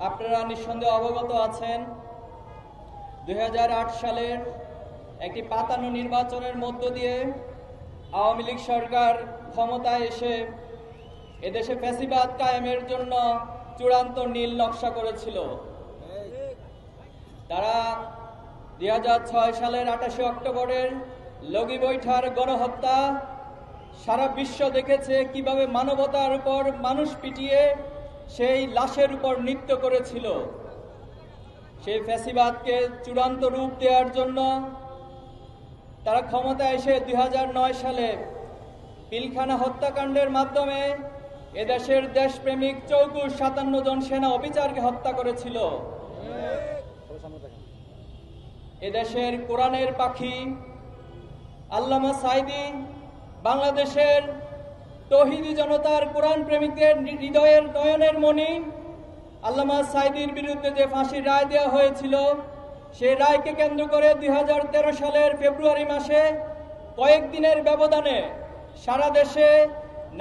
আপনারা নিঃসন্দেহে অবগত আছেন 2008 সালের একটি পাতানো নির্বাচনের মধ্য দিয়ে আওয়ামী লীগ সরকার ক্ষমতায় এসে এদেশে ফ্যাসিবাদ কায়েমের জন্য চূড়ান্ত নীল নকশা করেছিল। তারা 2006 সালের 28 অক্টোবরের লগি বৈঠার গণহত্যা সারা বিশ্ব দেখেছে কিভাবে মানবতার উপর মানুষ পিটিয়ে সেই লাশের উপর নৃত্য করেছিল। সেই ফ্যাসিবাদকে চূড়ান্ত রূপ দেওয়ার জন্য তারা ক্ষমতায় এসে 2009 সালে পিলখানা হত্যাকাণ্ডের মাধ্যমে এদেশের দেশপ্রেমিক 57 জন সেনা অফিসারকে হত্যা করেছিল। এদেশের কোরআনের পাখি আল্লামা সাঈদী, বাংলাদেশের তৌহিদি জনতার কোরআন প্রেমিকদের হৃদয়ের নয়নের মণি আল্লামা সাঈদীর বিরুদ্ধে যে ফাঁসির রায় দেওয়া হয়েছিল, সেই রায়কে কেন্দ্র করে 2013 সালের ফেব্রুয়ারি মাসে কয়েকদিনের ব্যবধানে সারা দেশে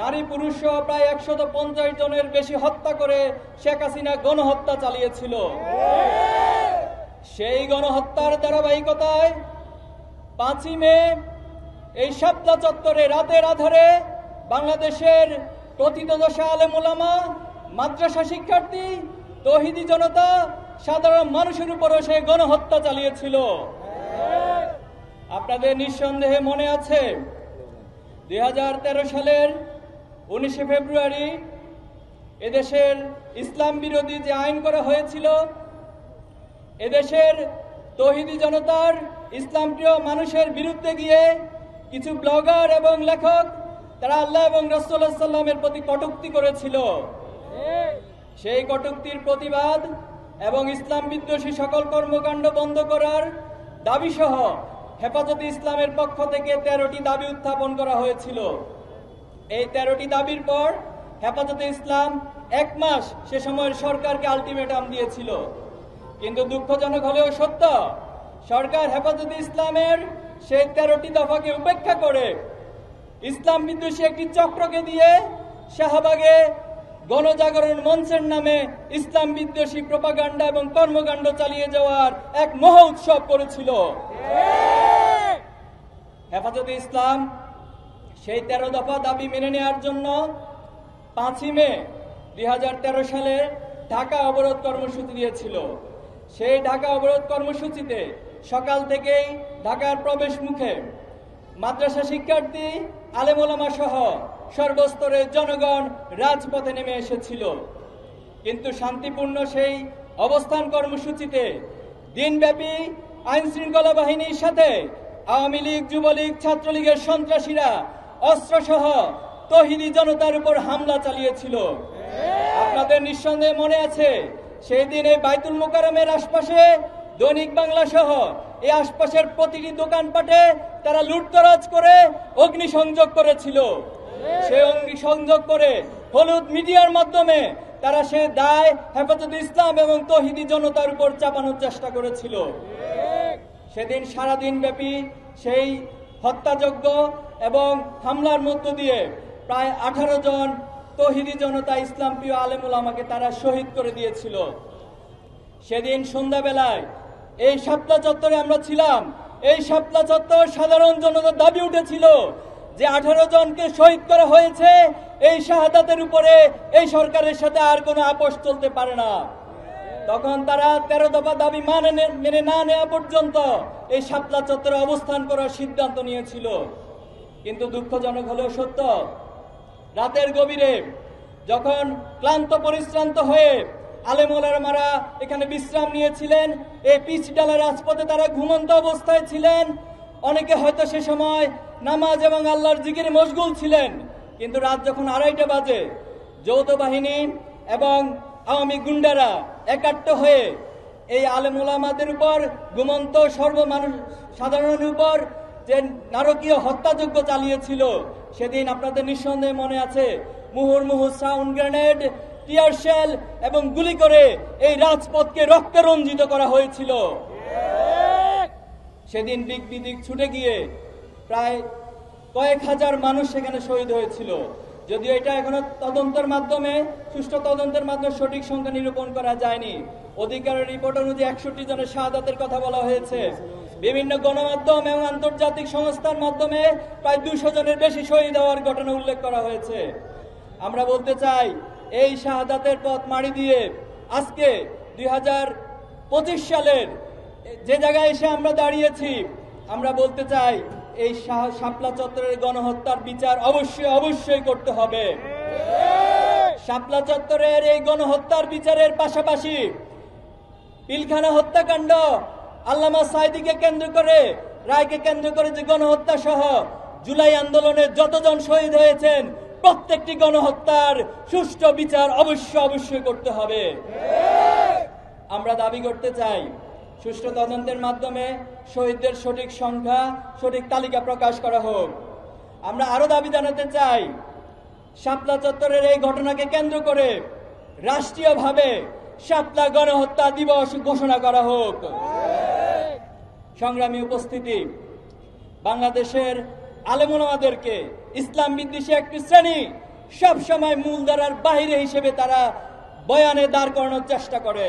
নারী পুরুষ সহ প্রায় 150 জনের বেশি হত্যা করে শেখ হাসিনা গণহত্যা চালিয়েছিল। সেই গণহত্যার ধারাবাহিকতায় 5ই মে এই শাপলা চত্বরে রাতের আধারে বাংলাদেশের প্রথিতযশা আলেম ওলামা, মাদ্রাসা শিক্ষার্থী, তৌহিদি জনতা, সাধারণ মানুষের উপরও সেই গণহত্যা চালিয়েছিল। আপনাদের নিঃসন্দেহে মনে আছে 2013 সালের 19 ফেব্রুয়ারি এদেশের ইসলাম বিরোধী যে আইন করা হয়েছিল, এদেশের তৌহিদি জনতার ইসলাম প্রিয় মানুষের বিরুদ্ধে গিয়ে কিছু ব্লগার এবং লেখক তারা আল্লাহ এবং রাসূলুল্লাহ সাল্লাল্লাহু আলাইহি ওয়াসাল্লামের প্রতি কটূক্তি করেছিল। সেই কটূক্তির প্রতিবাদ এবং ইসলাম বিদ্বেষী সকল কর্মকাণ্ড বন্ধ করার দাবি সহ হেফাজতে ইসলামের পক্ষ থেকে 13টি দাবি উত্থাপন করা হয়েছিল। এই 13টি দাবির পর হেফাজতে ইসলাম 1 মাস সে সময়ের সরকারকে আলটিমেটাম দিয়েছিল। কিন্তু দুঃখজনক হলেও সত্য, সরকার হেফাজতে ইসলামের সেই 13টি দফাকে উপেক্ষা করে ইসলাম বিদ্বেষী একটি চক্রকে দিয়ে শাহবাগে গণজাগরণ মঞ্চের নামে ইসলাম বিদ্বেষী প্রপাগান্ডা এবং কর্মকাণ্ড চালিয়ে যাওয়ার এক মহা উৎসব করেছিল। হেফাজতে ইসলাম সেই 13 দফা দাবি মেনে নেওয়ার জন্য 5ই মে 2013 সালে ঢাকা অবরোধ কর্মসূচি দিয়েছিল। সেই ঢাকা অবরোধ কর্মসূচিতে সকাল থেকেই ঢাকার প্রবেশ মুখে মাদ্রাসা শিক্ষার্থী, আলেম ওলামা সহ সর্বস্তরের জনগণ রাজপথে নেমে এসেছিল। কিন্তু শান্তিপূর্ণ সেই অবস্থান কর্মসূচিতে দিনব্যাপী আইন শৃঙ্খলা বাহিনীর সাথে আওয়ামী লীগ, যুবলীগ, ছাত্রলীগের সন্ত্রাসীরা অস্ত্রসহ তৌহিদি জনতার উপর হামলা চালিয়েছিল। আপনাদের নিঃসন্দেহে মনে আছে সেই দিন এই বাইতুল মোকাররমের আশপাশে দৈনিক বাংলা সহ এই আশপাশের প্রতিটি দোকানপাটে তারা লুটতরাজ করে অগ্নিসংযোগ করেছিল। সেই অগ্নিসংযোগ করে হলুদ মিডিয়ার মাধ্যমে তারা সে দায় হেফাজতে ইসলাম এবং তৌহিদি জনতার উপর চাপানোর চেষ্টা করেছিল। সেদিন সারাদিন ব্যাপী সেই হত্যাযজ্ঞ এবং হামলার মধ্য দিয়ে প্রায় 18 জন তৌহিদি জনতা ইসলাম প্রিয় আলেম ওলামাকে তারা শহীদ করে দিয়েছিল। সেদিন সন্ধ্যাবেলায় এই শাপলা চত্বরে আমরা ছিলাম। এই শাপলা চত্বর সাধারণ জনতার দাবি উঠেছিল যে 18 জনকে শহীদ করা হয়েছে, এই শাহাদাতের উপরে এই সরকারের সাথে আর কোনো আপোষ চলতে পারে না। তখন তারা 13 দফা দাবি মেনে না নেওয়া পর্যন্ত এই শাপলা চত্বরে অবস্থান করার সিদ্ধান্ত নিয়েছিল। কিন্তু দুঃখজনক হলেও সত্য, রাতের গভীরে যখন ক্লান্ত পরিশ্রান্ত হয়ে আলেম ওলামারা এখানে বিশ্রাম নিয়েছিলেন, এই পিচ ডালা রাজপথে তারা ঘুমন্ত অবস্থায় ছিলেন। অনেকে হয়তো সে সময় নামাজ এবং আল্লাহর জিকিরে মশগুল ছিলেন। কিন্তু রাত যখন 2:30 বাজে যৌথ বাহিনী এবং আওয়ামী গুন্ডারা একাট্ট হয়ে এই আলেম ওলামাদের উপর, ঘুমন্ত সর্বমানুষ সাধারণের উপর যে নারকীয় হত্যাযজ্ঞ চালিয়েছিল, সেদিন আপনাদের নিঃসন্দেহে মনে আছে মুহুর্মুহু সাউন্ড গ্রেনেড, টিয়ার শেল এবং গুলি করে এই রাজপথকে রক্তে রঞ্জিত করা হয়েছিল। সেদিন দিক বিদিক ছুটে গিয়ে প্রায় কয়েক হাজার মানুষ সেখানে শহীদ হয়েছিল। যদিও এটা এখনো তদন্তের মাধ্যমে, সুষ্ঠু তদন্তের মাধ্যমে সঠিক সংখ্যা নিরূপণ করা যায়নি। অধিকারের রিপোর্ট অনুযায়ী 61 জনের শাহাদাতের কথা বলা হয়েছে। বিভিন্ন গণমাধ্যম এবং আন্তর্জাতিক সংস্থার মাধ্যমে প্রায় 200 জনের বেশি শহীদ হওয়ার ঘটনা উল্লেখ করা হয়েছে। আমরা বলতে চাই, এই শাহাদাতের পথ মাড়ি দিয়ে আজকে 2025 সালের যে জায়গায় এসে আমরা দাঁড়িয়েছি, আমরা বলতে চাই এই শাপলা চত্বরের গণহত্যার বিচার অবশ্যই করতে হবে। শাপলা চত্বরের এই গণহত্যার বিচারের পাশাপাশি পিলখানা হত্যাকাণ্ড, আল্লামা সাঈদীকে কেন্দ্র করে, রায়কে কেন্দ্র করে যে গণহত্যা সহ জুলাই আন্দোলনে যতজন শহীদ হয়েছেন, প্রত্যেকটি গণহত্যার সুষ্ঠু বিচার অবশ্যই করতে হবে। আমরা দাবি করতে চাই, সুষ্ঠু তদন্তের মাধ্যমে শহীদদের সঠিক সংখ্যা, সঠিক তালিকা প্রকাশ করা হোক। আমরা আরো দাবি জানাতে চাই, শাপলা চত্বরের এই ঘটনাকে কেন্দ্র করে রাষ্ট্রীয়ভাবে শাপলা গণহত্যা দিবস ঘোষণা করা হোক। সংগ্রামী উপস্থিতি, বাংলাদেশের আলেম ওলামাদেরকে ইসলাম বিদ্বেষী একটি শ্রেণী সবসময় মূলধারার বাহিরে হিসেবে তারা বয়ানে দাঁড় করানোর চেষ্টা করে।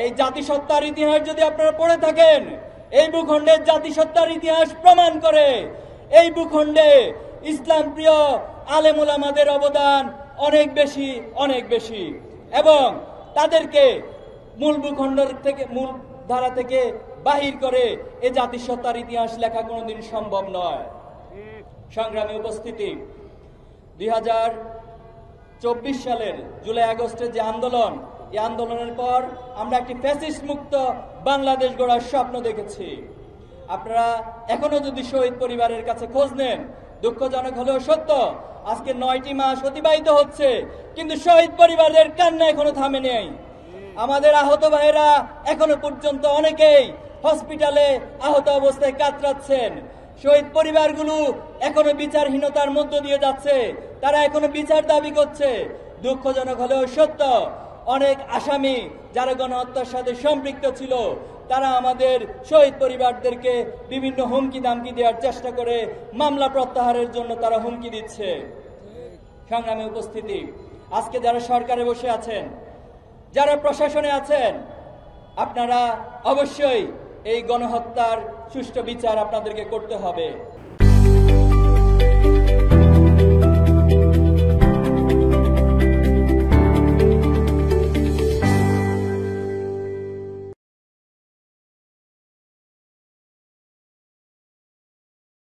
এই জাতিসত্তার ইতিহাস যদি আপনারা পড়ে থাকেন, এই ভূখণ্ডের জাতিসত্তার ইতিহাস প্রমাণ করে এই ভূখণ্ডে ইসলাম প্রিয় আলেম ওলামাদের অবদান অনেক বেশি এবং তাদেরকে মূল ভূখণ্ড থেকে, মূল ধারা থেকে বাহির করে এই জাতিসত্তার ইতিহাস লেখা কোনোদিন সম্ভব নয়। সংগ্রামী উপস্থিতি, 2024 সালের জুলাই আগস্টের যে আন্দোলন, এই আন্দোলনের পর আমরা একটি ফ্যাসিস্ট মুক্ত বাংলাদেশ গড়ার স্বপ্ন দেখেছি। আপনারা এখনো যদি শহীদ পরিবারের কাছে খোঁজ নেন, দুঃখজনক হলেও সত্য, আজকে 9টি মাস অতিবাহিত হচ্ছে, কিন্তু শহীদ পরিবারের কান্না এখনো থামে নেই। আমাদের আহত ভাইয়েরা এখনো পর্যন্ত অনেকেই হসপিটালে আহত অবস্থায় কাতরাচ্ছেন। শহীদ পরিবারগুলো এখনো বিচারহীনতার মধ্য দিয়ে যাচ্ছে, তারা এখনো বিচার দাবি করছে। দুঃখজনক হলেও সত্য, অনেক আসামি যারা গণহত্যার সাথে সম্পৃক্ত ছিল, তারা আমাদের শহীদ পরিবারদেরকে বিভিন্ন হুমকি দামকি দেওয়ার চেষ্টা করে মামলা প্রত্যাহারের জন্য তারা হুমকি দিচ্ছে। সংগ্রামী উপস্থিতি, আজকে যারা সরকারে বসে আছেন, যারা প্রশাসনে আছেন, আপনারা অবশ্যই এই গণহত্যার সুষ্ঠু বিচার আপনাদেরকে করতে হবে।